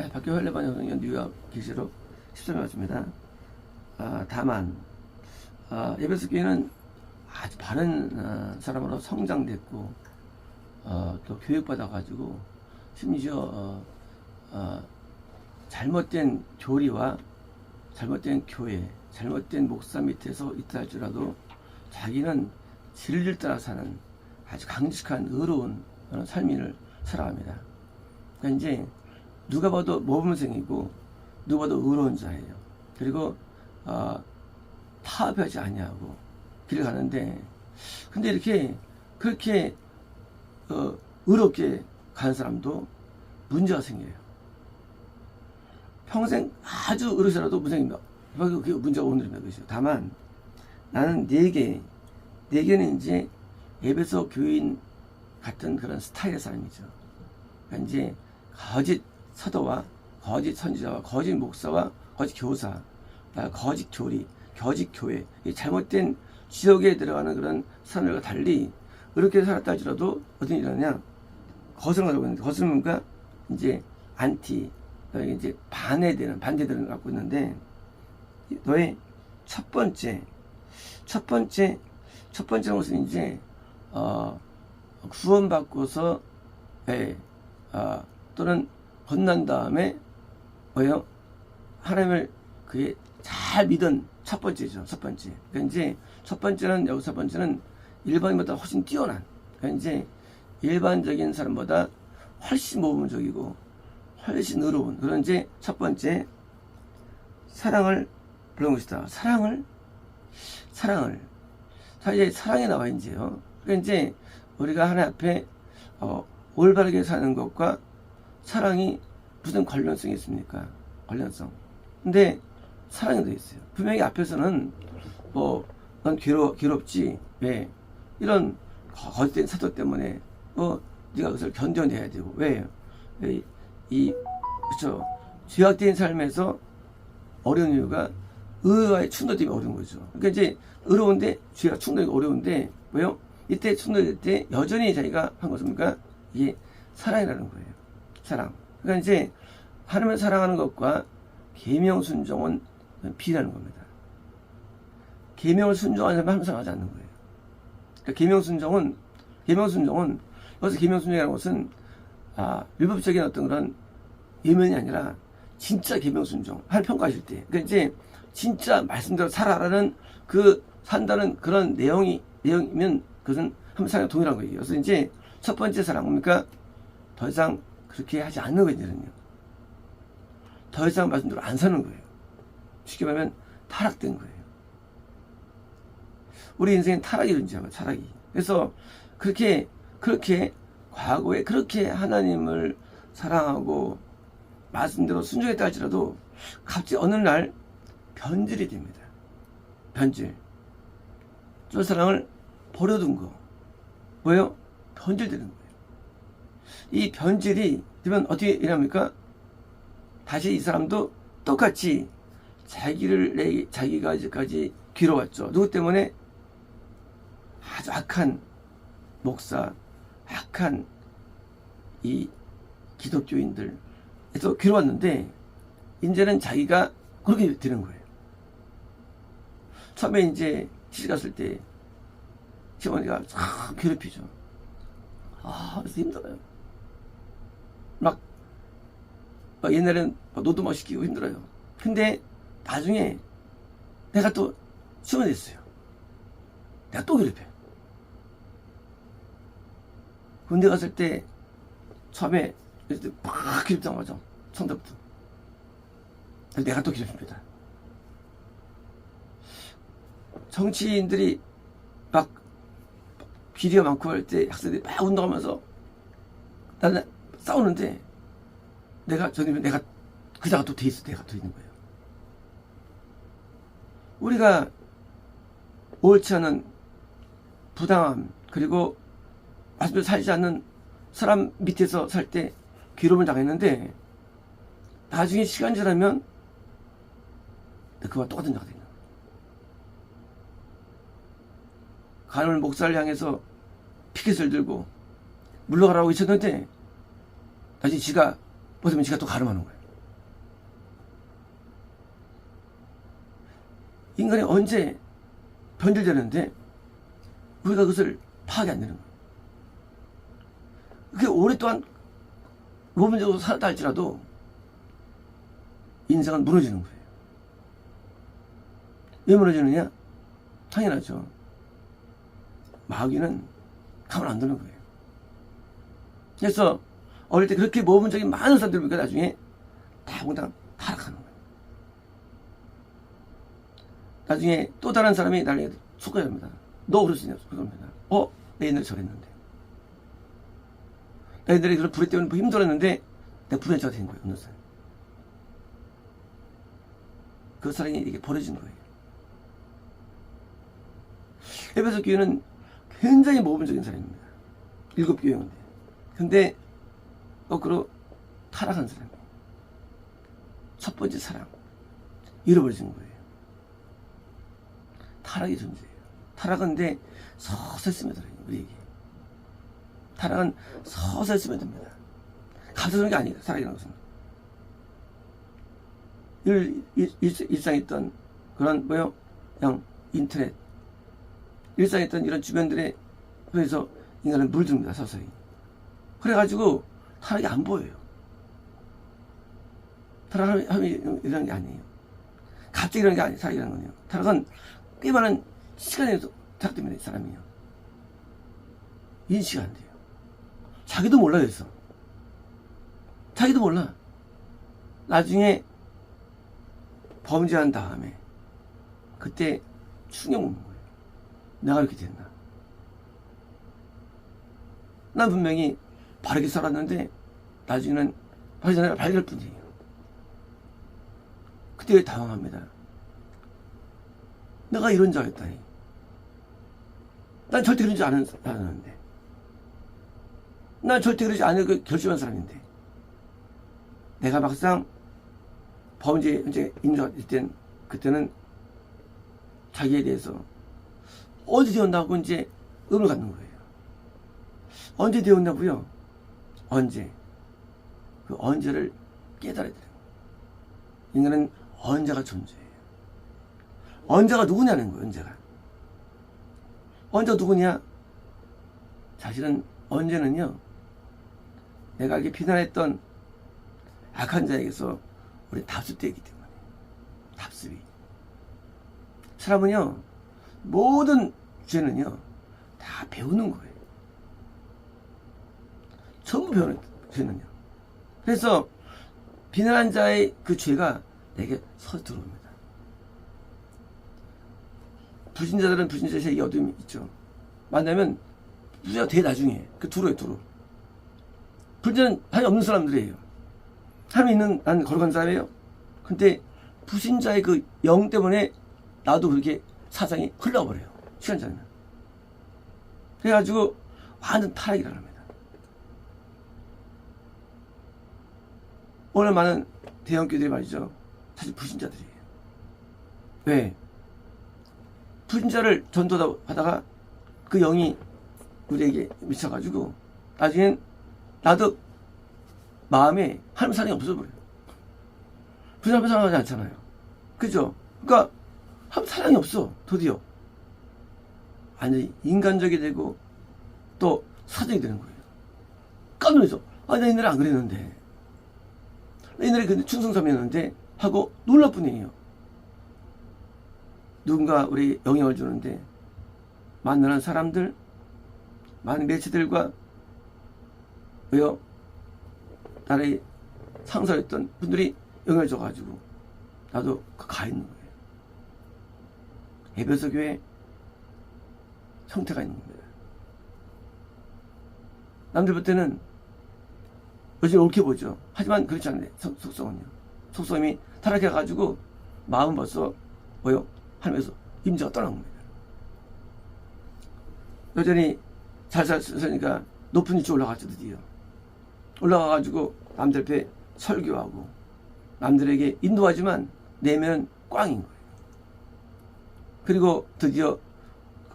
박교 헬레반의 뉴욕 계시록 10절 말씀입니다. 다만 에베소 교회는 아주 바른 사람으로 성장됐고 또 교육받아가지고 심지어 잘못된 교리와 잘못된 교회, 잘못된 목사 밑에서 있다 할지라도 자기는 진리를 따라 사는 아주 강직한 의로운 그런 삶을 살아갑니다. 그러니까 이제 누가 봐도 모범생이고 누가 봐도 의로운 자예요. 그리고 타협하지 아니하고 길을 가는데, 근데 이렇게 그렇게 의롭게 가는 사람도 문제가 생겨요. 평생 아주 의로서라도 그게 문제가 오늘입니다. 그죠? 다만 나는 네개는 이제 에베소 교인 같은 그런 스타일의 사람이죠. 그러니까 이제 거짓 사도와 거짓 선지자와 거짓 목사와 거짓 교사, 거짓 교리, 거짓 교회, 잘못된 지역에 들어가는 그런 사람들과 달리 이렇게 살았다 할지라도 어떤 일이 일어나냐, 거슬러 가고 있는데, 거슬러니까 이제 안티, 이제 반대되는 갖고 있는데, 너의 첫 번째 것은 이제 구원받고서 또는 건난 다음에 뭐예요? 하나님을 그게 잘 믿은 첫 번째죠. 첫 번째. 그러니까 이제 첫 번째는 일반인보다 훨씬 뛰어난, 그러니까 이제 일반적인 사람보다 훨씬 모범적이고 훨씬 의로운 그런 이제 첫 번째 사랑을 부르는 것이다. 사랑을 사실 사랑에 나와 이제요. 그러니까 이제 우리가 하나님 앞에 올바르게 사는 것과 사랑이 무슨 관련성이 있습니까? 관련성. 근데 사랑이 돼 있어요. 분명히 앞에서는 넌 괴롭지, 왜 이런 거짓된 사도 때문에 네가 그것을 견뎌내야 되고, 왜 그렇죠, 죄악된 삶에서 어려운 이유가 의와의 충돌 때문에 어려운 거죠. 그러니까 이제 의로운데 죄가 충돌이 어려운데, 왜요? 이때 충돌될 때 여전히 자기가 한 것은 뭡니까? 이게 사랑이라는 거예요. 사랑. 그러니까 이제 하나님을 사랑하는 것과 계명 순종은 비라는 겁니다. 계명을 순종하는 사람은 하나님 사랑하지 않는 거예요. 그러니까 계명 순종은 여기서 계명 순종이라는 것은 율법적인 어떤 그런 예면이 아니라 진짜 계명 순종, 하나님 평가하실 때, 그러니까 이제 진짜 말씀대로 살아라는 그 산다는 그런 내용이면 그것은 하나님 사랑과 동일한 거예요. 그래서 이제 첫 번째 사랑 뭡니까? 더 이상 그렇게 하지 않는 거거든요. 더 이상 말씀대로 안 사는 거예요. 쉽게 말하면 타락된 거예요. 우리 인생은 타락이 존재하고, 타락이. 그래서 그렇게 과거에 그렇게 하나님을 사랑하고 말씀대로 순종했다 할지라도 갑자기 어느 날 변질이 됩니다. 변질. 저 사랑을 버려둔 거. 뭐예요? 변질되는 거예요. 이 변질이 되면 어떻게 일합니까? 다시 이 사람도 똑같이 자기가 이제까지 괴로웠죠. 누구 때문에? 아주 악한 목사, 악한 이 기독교인들에서 괴로웠는데, 이제는 자기가 그렇게 되는 거예요. 처음에 이제 시집 갔을 때 시어머니가 참 괴롭히죠. 그래서 힘들어요. 막 옛날에는 노도 막 시키고 힘들어요. 근데 나중에 내가 또 시어머니 됐어요. 내가 또 괴롭혀요. 군대 갔을 때 처음에 막 괴롭히자마자 처음부터 내가 또 괴롭힙니다. 정치인들이 막 비리가 많고 할 때 학생들이 막 운동하면서 나는 싸우는데 내가 그자가 또 돼 있어. 내가 또 있는 거예요. 우리가 옳지 않은 부당함, 그리고 말씀대로 살지 않는 사람 밑에서 살 때 괴로움을 당했는데, 나중에 시간 지나면 그와 똑같은 자가 되는 거예요. 가늠을 목사를 향해서 피켓을 들고 물러가라고 외쳤는데, 나중에 지가 또 가늠하는 거예요. 인간이 언제 변질되는데 우리가 그것을 파악이 안 되는 거예요. 그게 오랫동안 모범적으로 살았다 할지라도 인생은 무너지는 거예요. 왜 무너지느냐? 당연하죠. 마귀는 가만 안 두는 거예요. 그래서 어릴 때 그렇게 모범적인 많은 사람들 보니까 나중에 다공당 타락하는 거예요. 나중에 또 다른 사람이 나를 속아합니다. 너 그랬으냐? 속아합니다. 내 옛날에 저랬는데. 내 옛날에 그런 불의 때문에 힘들었는데 내가 불의자가 된 거예요. 어느 사람. 그 사람이 이렇게 버려진 거예요. 에베소 교회는 굉장히 모범적인 사람입니다. 7교회인데. 근데 거꾸로 타락한 사람이에요. 첫 번째 사랑. 잃어버리신 거예요. 타락이 존재해요. 타락은 근데 서서히 스며들어요. 우리에게. 타락은 서서히 스며듭니다. 갑자기 오는 게 아니에요. 타락이라는 것은. 일상에 있던 그런 그냥 인터넷 일상에 있던 이런 주변들에 그래서 인간은 물듭니다. 서서히. 그래가지고 타락이 안 보여요. 타락하면 이런 게 아니에요. 갑자기 이런 게 아니에요. 타락이라는 건요. 타락은 꽤 많은 시간에서 타락됩니다. 이 사람이요. 인식이 안 돼요. 자기도 몰라요. 그래서 자기도 몰라. 나중에 범죄한 다음에 그때 충격 먹는 거예요. 내가 이렇게 됐나? 난 분명히 바르게 살았는데 나중에는 발견할 뿐이에요. 그때 당황합니다. 내가 이런 자였다니. 난 절대 그런 줄 않았는데. 난 절대 그러지 않을 그 결심한 사람인데. 내가 막상 범죄 이제 인정할 땐 그때는 자기에 대해서 언제 되었나고 이제 의문을 갖는 거예요. 언제 되었냐고요? 언제? 그 언제를 깨달아야 돼요. 인간은 언제가 존재해요. 언제가 누구냐는 거예요. 언제가 누구냐? 사실은 언제는요. 내가 이렇게 비난했던 악한 자에게서 우리 답습되기 때문에. 답습이. 사람은요. 모든 죄는요. 다 배우는 거예요. 전부 배우는 죄는요. 그래서 비난한 자의 그 죄가 내게 서서 들어옵니다. 불신자들은 불신자의 세계 어둠이 있죠. 만나면 불신자가 되게 나중에 그 두루예요. 두루. 불신자는 하나님 없는 사람들이에요. 하나님 있는 난 걸어간 사람이에요. 근데 불신자의 그 영 때문에 나도 그렇게 사상이 흘러버려요. 시간 지나면. 그래가지고 완전 타락이라는 겁니다. 오늘 많은 대형교들이 말이죠. 사실 불신자들이에요. 왜? 불신자를 전도하다가 그 영이 우리에게 미쳐가지고 나중엔 나도 마음에 하나님 사랑이 없어버려요. 불신자 앞에 사랑하지 않잖아요. 그죠? 그러니까 하나님 사랑이 없어. 드디어. 완전히 인간적이 되고 또 사정이 되는 거예요. 깜짝 놀라서 나 옛날에 안 그랬는데 나 옛날에 근데 충성삼이었는데 하고 놀랄 뿐이에요. 누군가 우리 영향을 주는데 만나는 사람들 많은 매체들과 왜요? 나의 상사였던 분들이 영향을 줘가지고 나도 가 있는 거예요. 에베소 교회 형태가 있는 겁니다. 남들 볼 때는 요즘 옳게 보죠. 하지만 그렇지 않아요. 속성은요. 속성이 타락해가지고 마음 벌써 뭐요? 하면서 임재가 떠난 겁니다. 여전히 잘 살으니까 높은 위치 올라갔죠. 드디어. 올라가가지고 남들 앞에 설교하고 남들에게 인도하지만 내면은 꽝인 거예요. 그리고 드디어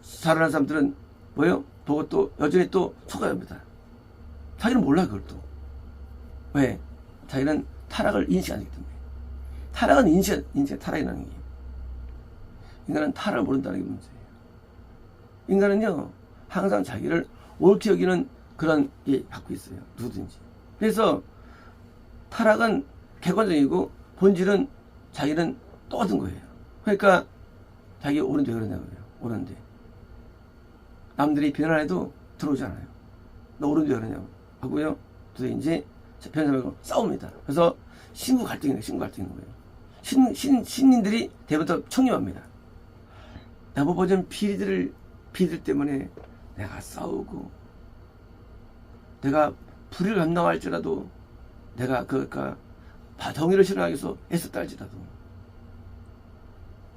살아난 사람들은 뭐예요? 보고 또 여전히 또 속아야 합니다. 자기는 몰라 그걸 또. 왜? 자기는 타락을 인식하기 때문에. 타락은 인식 타락이라는 게. 인간은 타락을 모른다는 게 문제예요. 인간은요, 항상 자기를 옳게 여기는 그런 게 갖고 있어요. 누구든지. 그래서 타락은 객관적이고 본질은 자기는 똑같은 거예요. 그러니까 자기 옳은데 왜 그러냐고요. 옳은데. 남들이 비난을 해도 들어오지 않아요. 너 옳은데 왜 그러냐고 하고요. 그래서 이제 변호사하고 싸웁니다. 그래서 신구 갈등이 있는 거예요. 신인들이 대부분 청렴합니다. 나보고전 비리들 때문에 내가 싸우고 내가 불의를 감당할지라도 내가 그러니까 정의를 실현하기 위해서 애썼다 할지라도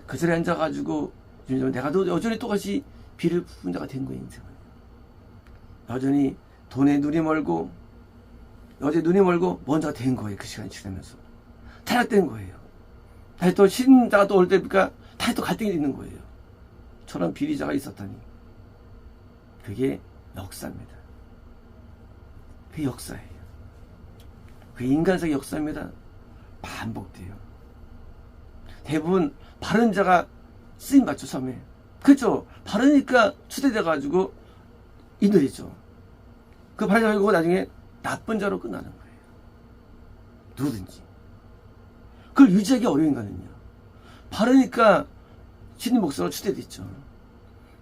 그 자리에 앉아가지고 내가 여전히 똑같이 비를 품은 자가 된 거예요. 인생은 여전히 돈에 눈이 멀고 여전히 눈이 멀고 먼 자가 된 거예요. 그 시간이 지나면서 타락된 거예요. 다시 또 신자가 또 올 때니까 다시 또 갈등이 있는 거예요. 저런 비리자가 있었다니. 그게 역사입니다. 그게 역사예요. 그게 인간적인 역사입니다. 반복돼요. 대부분 바른 자가 쓰임 받죠, 처음에. 그렇죠. 바르니까 추대돼가지고 인도했죠. 그 바른 자가 결국 나중에 나쁜 자로 끝나는 거예요. 누구든지. 그걸 유지하기 어려운 인간은요. 바르니까 신인 목사로 추대됐죠.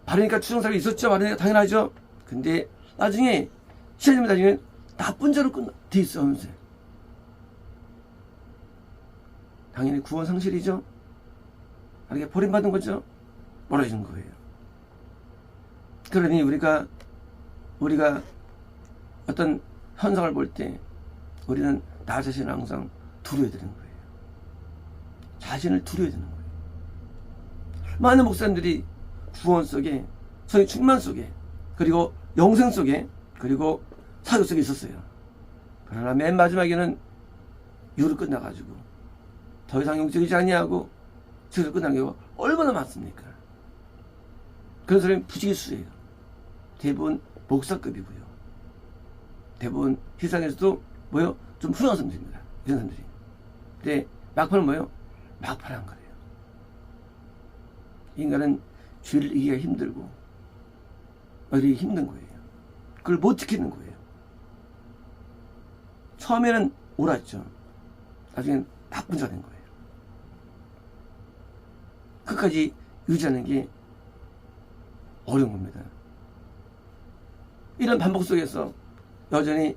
바르니까 추정사가 있었죠. 바르니까 당연하죠. 근데 나중에 시간이 나중에 나쁜 자로 돼 있어. 언제? 당연히 구원 상실이죠. 이렇게 버림받은 거죠. 멀어지는 거예요. 그러니 우리가 어떤 현상을 볼 때 우리는 나 자신을 항상 두려워야 되는 거예요. 자신을 두려워야 되는 거예요. 많은 목사님들이 구원 속에, 성의 충만 속에, 그리고 영생 속에, 그리고 사교 속에 있었어요. 그러나 맨 마지막에는 유로 끝나가지고 더 이상 영적이지 아니하고 저기서 끝나는 경우가 얼마나 많습니까? 그런 사람이 부지기수예요. 대부분 목사급이고요. 대부분 세상에서도 뭐요? 좀 훌륭한 사람들입니다. 이런 사람들이. 근데 막판은 뭐요? 막판한 거예요. 인간은 죄를 이기기가 힘들고 이기기 힘든 거예요. 그걸 못 지키는 거예요. 처음에는 옳았죠. 나중엔 나쁜 자가 된 거예요. 끝까지 유지하는 게 어려운 겁니다. 이런 반복 속에서 여전히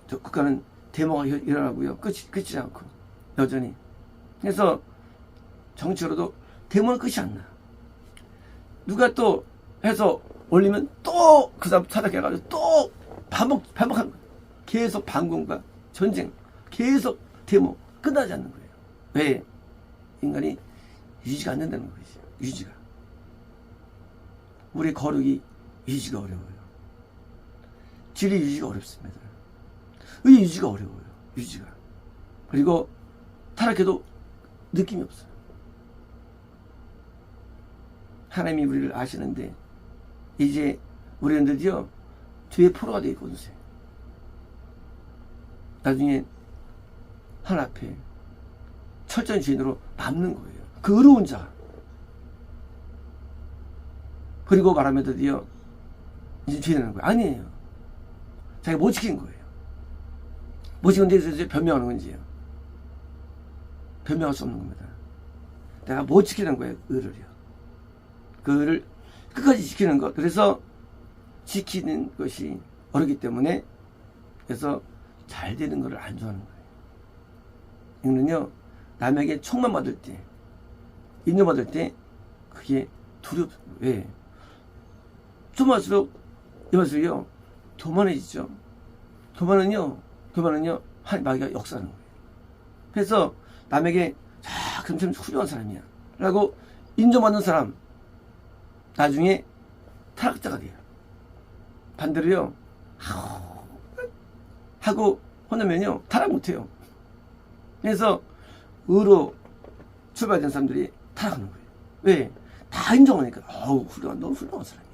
국가는 데모가 일어나고요. 끝이지 않고 여전히. 그래서 정치로도 데모는 끝이 안 나. 누가 또 해서 올리면 또 그 사람 타락해가지고 또 반복하는 거예요. 계속 반공과 전쟁, 계속 데모 끝나지 않는 거예요. 왜? 인간이 유지가 안 된다는 거죠. 유지가. 우리 거룩이 유지가 어려워요. 진리 유지가 어렵습니다. 의 유지가 어려워요. 유지가. 그리고 타락해도 느낌이 없어요. 하나님이 우리를 아시는데 이제 우리는 드디어 죄의 포로가 되어 있거든요. 나중에 하나님 앞에 철저한 죄인으로 남는 거예요. 그 의로운 자. 그리고 말하면 드디어 이제 죄 되는 거예요. 아니에요. 자기가 못 지킨 거예요. 못 지킨 데서 이제 변명하는 건지요. 변명할 수 없는 겁니다. 내가 못 지키는 거예요. 의를요. 그 의를 끝까지 지키는 것. 그래서 지키는 것이 어렵기 때문에 그래서 잘 되는 것을 안 좋아하는 거예요. 이거는요. 남에게 총만 받을 때, 인정받을 때 그게 두렵습니다. 왜? 좀 할수록 이럴수록요 교만해지죠. 교만은요 마귀가 역사하는 거예요. 그래서 남에게 그럼 참 훌륭한 사람이야 라고 인정받는 사람 나중에 타락자가 돼요. 반대로요 하고 혼나면요 타락 못해요. 그래서 의로 출발된 사람들이 타락하는 거예요. 왜? 다 인정하니까 훌륭한, 너 훌륭한 사람이야.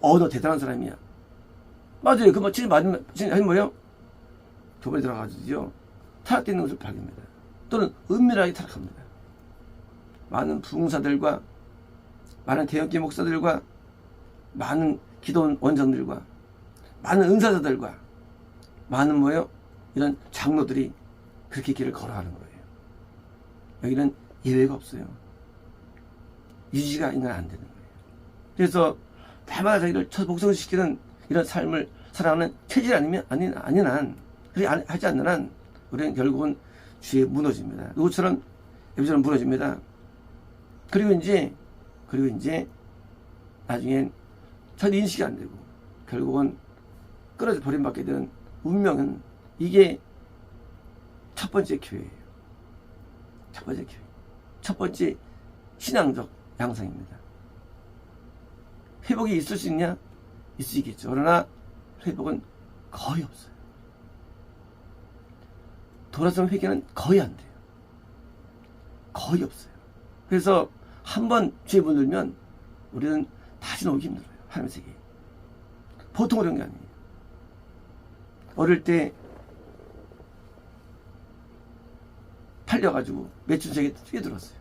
너 대단한 사람이야. 맞아요. 그 진짜 맞으면 진짜 뭐예요? 교반에 들어가가지고요 타락되는 것을 발견합니다. 또는 은밀하게 타락합니다. 많은 부흥사들과 많은 대형교 목사들과 많은 기도 원장들과 많은 은사자들과 많은 뭐예요? 이런 장로들이 그렇게 길을 걸어가는 거예요. 여기는 예외가 없어요. 유지가 있는 안 되는 거예요. 그래서 날마다 자기를 복성시키는 이런 삶을 살아가는 체질 아니면 아닌 한 그렇게 하지 않는 한 우리는 결국은 주에 무너집니다. 누구처럼 예비처럼 무너집니다. 그리고 이제 나중엔 전 인식이 안 되고 결국은 끊어져 버림받게 되는 운명은 이게 첫 번째 교회예요. 첫 번째 교회. 첫 번째 신앙적 양상입니다. 회복이 있을 수 있냐? 있을 수 있겠죠. 그러나 회복은 거의 없어요. 돌아서는 회개는 거의 안 돼요. 거의 없어요. 그래서 한번 죄에 물들면 우리는 다시 나오기 힘들어요. 하나님의 세계에. 보통 어려운 게 아니에요. 어릴 때 팔려가지고 매춘석에 뛰어들었어요.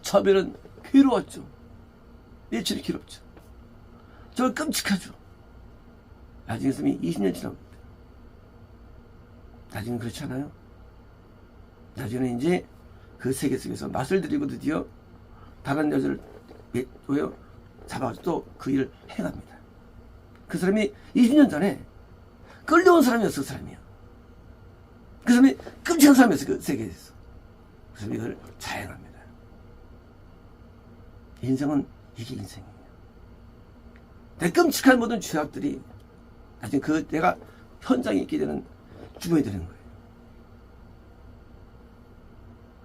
처음에는 괴로웠죠. 며칠이 괴롭죠. 정말 끔찍하죠. 나중에 있으면 20년 지납니다. 나중엔 그렇지 않아요? 나중에는 이제 그 세계 속에서 맛을 들이고 드디어 다른 여자를 잡아가지고 또 그 일을 행합니다. 그 사람이 20년 전에 끌려온 사람이었어. 그 사람이요. 그 사람이 끔찍한 사람이었어. 그 세계에서. 그 사람이 이걸 자행합니다. 인생은 이게 인생이에요. 내 끔찍한 모든 죄악들이 나중에 내가 현장에 있게 되는 주범이 되는 거예요.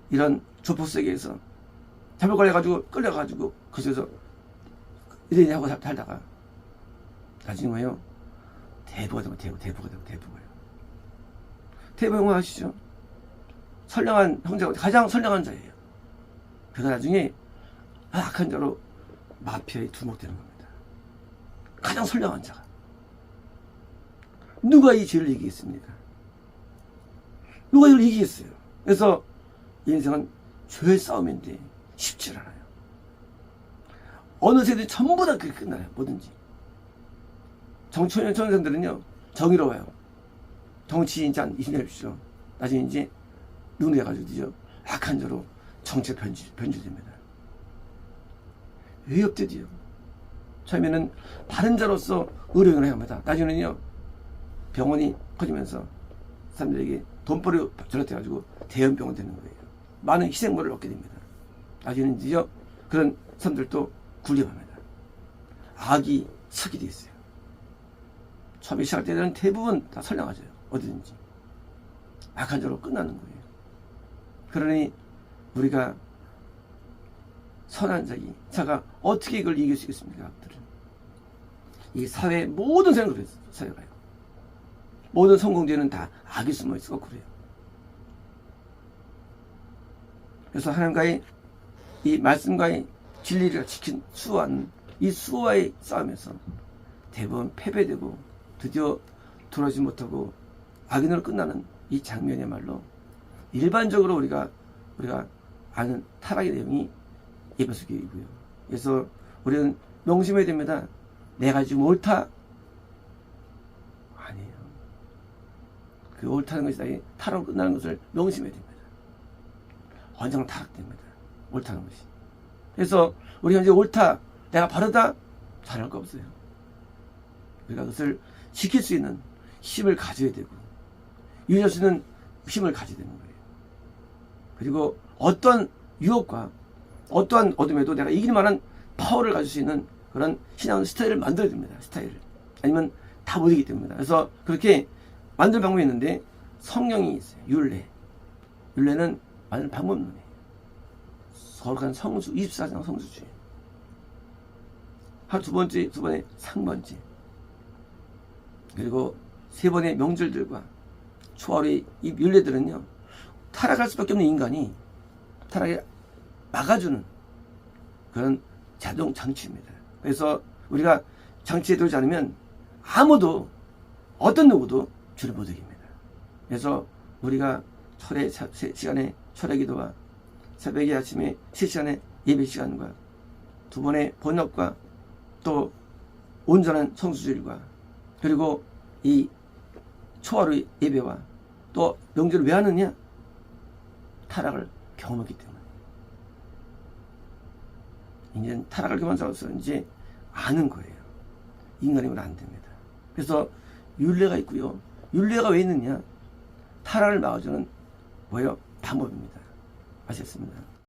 이런 조폭 세계에서 잘못 걸려가지고 끌려가지고 그 속에서 이래니 하고 살다가 나중에 뭐예요? 대부가 되고 대부가요. 대부 영화 아시죠? 선량한 형제가 가장 선량한 자예요. 그가 나중에 악한 자로 마피아에 두목되는 겁니다. 가장 선량한 자가. 누가 이 죄를 이기겠습니까? 누가 이걸 이기겠어요? 그래서 인생은 죄의 싸움인데 쉽지 않아요. 어느 세대 전부 다 그렇게 끝나요. 뭐든지. 청년들은요 정의로워요. 정치 이제 한 20년 해주시죠. 나중에 이제 눈을 해가지고 악한 자로 정치에 변질됩니다. 왜 없대디요? 처음에는 바른 자로서 의료행을 해야 합니다. 나중에는요 병원이 커지면서 사람들에게 돈벌이로 전락돼가지고 대형병원 되는 거예요. 많은 희생물을 얻게 됩니다. 나중에는 이제 그런 사람들도 굴림합니다. 악이 서게 돼 있어요. 처음에 시작할 때는 대부분 다 선량하죠. 어디든지. 악한 자로 끝나는 거예요. 그러니 우리가 선한 자가 어떻게 이걸 이길 수 있겠습니까? 이 사회의 모든 생각을 그랬어요. 사회가요. 모든 성공죄는 다 악이 숨어 있어 그래요. 그래서 하나님과의 이 말씀과의 진리를 지킨 수호하는 이 수호와의 싸움에서 대부분 패배되고 드디어 돌아오지 못하고 악인으로 끝나는 이 장면이야말로 일반적으로 우리가 아는 타락의 내용이 에베소 교회이고요. 그래서 우리는 명심해야 됩니다. 내가 지금 옳다? 아니에요. 그 옳다는 것이 타락으로 끝나는 것을 명심해야 됩니다. 언젠가 타락됩니다. 옳다는 것이. 그래서 우리가 이제 옳다, 내가 바르다? 잘할 거 없어요. 우리가 그것을 지킬 수 있는 힘을 가져야 되고 유지할 수 있는 힘을 가져야 되는 거예요. 그리고 어떤 유혹과 어떠한 어둠에도 내가 이길 만한 파워를 가질 수 있는 그런 신앙 스타일을 만들어야 됩니다. 스타일을. 아니면 다 못 이기기 때문입니다. 그래서 그렇게 만들 방법이 있는데 성령이 있어요. 율례는 만들 방법론이에요. 거룩한 성수, 24장 성수주의. 하루 두 번에 3번째. 그리고 3번의 명절들과 초월의 이 율례들은요, 타락할 수밖에 없는 인간이 타락에 막아주는 그런 자동 장치입니다. 그래서 우리가 장치에 들지 않으면 아무도, 어떤 누구도 주를 못 이깁니다. 그래서 우리가 철의 시간에 철의 기도와 새벽에 아침에 실시간의 예배 시간과 두 번의 번역과 또 온전한 성수주일과 그리고 이 초하루 예배와 또 명절을 왜 하느냐? 타락을 경험했기 때문에. 이제 타락을 경험하면서 이제 아는 거예요. 인간이면 안 됩니다. 그래서 율례가 있고요. 율례가 왜 있느냐? 타락을 막아주는 뭐예요? 방법입니다. 아셨습니다.